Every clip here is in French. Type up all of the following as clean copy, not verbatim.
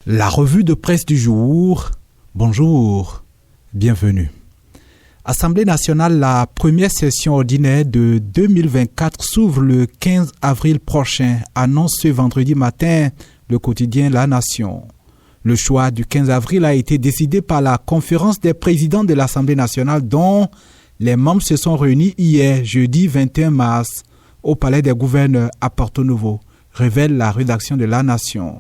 La revue de presse du jour. Bonjour, bienvenue. Assemblée nationale, la première session ordinaire de 2024 s'ouvre le 15 avril prochain, annonce ce vendredi matin le quotidien La Nation. Le choix du 15 avril a été décidé par la conférence des présidents de l'Assemblée nationale dont les membres se sont réunis hier, jeudi 21 mars, au Palais des gouverneurs à Porto Novo, révèle la rédaction de La Nation.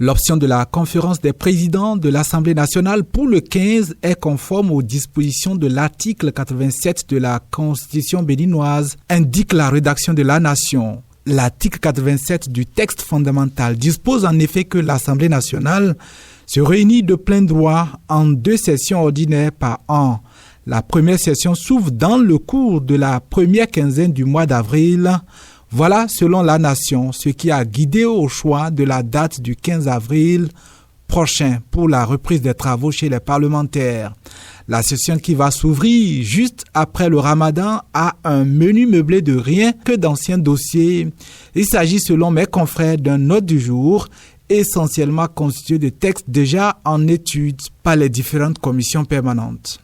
L'option de la conférence des présidents de l'Assemblée nationale pour le 15 est conforme aux dispositions de l'article 87 de la Constitution béninoise, indique la rédaction de La Nation. L'article 87 du texte fondamental dispose en effet que l'Assemblée nationale se réunit de plein droit en 2 sessions ordinaires par an. La première session s'ouvre dans le cours de la première quinzaine du mois d'avril. Voilà, selon La Nation, ce qui a guidé au choix de la date du 15 avril prochain pour la reprise des travaux chez les parlementaires. La session qui va s'ouvrir juste après le Ramadan a un menu meublé de rien que d'anciens dossiers. Il s'agit, selon mes confrères, d'un ordre du jour essentiellement constitué de textes déjà en étude par les différentes commissions permanentes.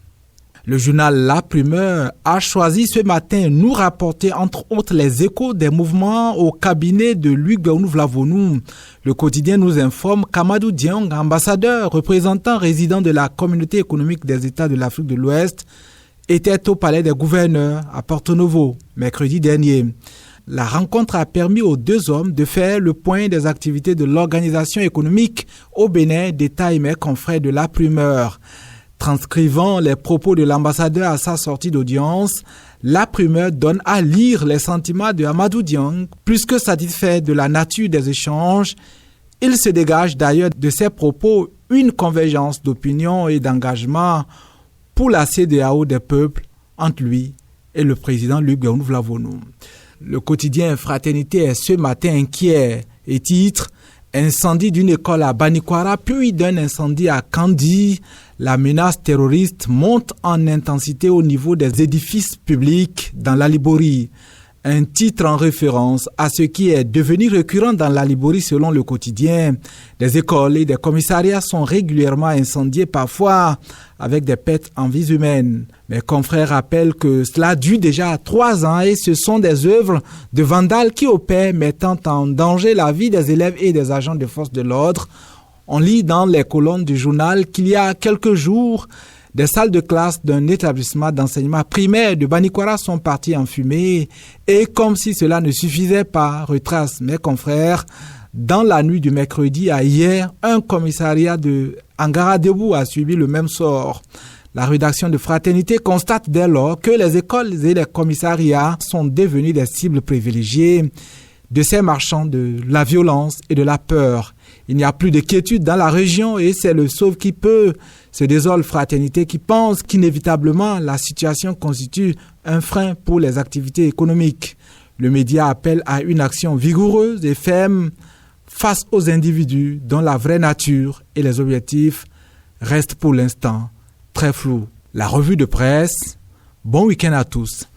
Le journal La Primeur a choisi ce matin nous rapporter entre autres les échos des mouvements au cabinet de Luc Béounou-Vlavonou. Le quotidien nous informe qu'Amadou Dieng, ambassadeur représentant résident de la communauté économique des États de l'Afrique de l'Ouest, était au Palais des gouverneurs à Porto Novo mercredi dernier. La rencontre a permis aux 2 hommes de faire le point des activités de l'organisation économique au Bénin, détaille mes confrères de La Primeur. Transcrivant les propos de l'ambassadeur à sa sortie d'audience, La Primeur donne à lire les sentiments de Amadou Dieng. Plus que satisfait de la nature des échanges, il se dégage d'ailleurs de ses propos une convergence d'opinion et d'engagement pour la CEDEAO des peuples entre lui et le président Luc Béounou-Vlavonou. Le quotidien Fraternité est ce matin inquiet et titre « Incendie d'une école à Banikwara, puis d'un incendie à Kandi. La menace terroriste monte en intensité au niveau des édifices publics dans la Libori. » Un titre en référence à ce qui est devenu récurrent dans la Libori selon le quotidien. Des écoles et des commissariats sont régulièrement incendiés, parfois avec des pertes en vies humaines. Mes confrères rappellent que cela dure déjà 3 ans et ce sont des œuvres de vandales qui opèrent, mettant en danger la vie des élèves et des agents de force de l'ordre. On lit dans les colonnes du journal qu'il y a quelques jours, des salles de classe d'un établissement d'enseignement primaire de Banikwara sont parties en fumée et comme si cela ne suffisait pas, retrace mes confrères, dans la nuit du mercredi à hier, un commissariat de Angaradebou a subi le même sort. La rédaction de Fraternité constate dès lors que les écoles et les commissariats sont devenus des cibles privilégiées de ces marchands de la violence et de la peur. Il n'y a plus de quiétude dans la région et c'est le sauve qui peut, se désole Fraternité qui pense qu'inévitablement la situation constitue un frein pour les activités économiques. Le média appelle à une action vigoureuse et ferme face aux individus dont la vraie nature et les objectifs restent pour l'instant très flous. La revue de presse, bon week-end à tous.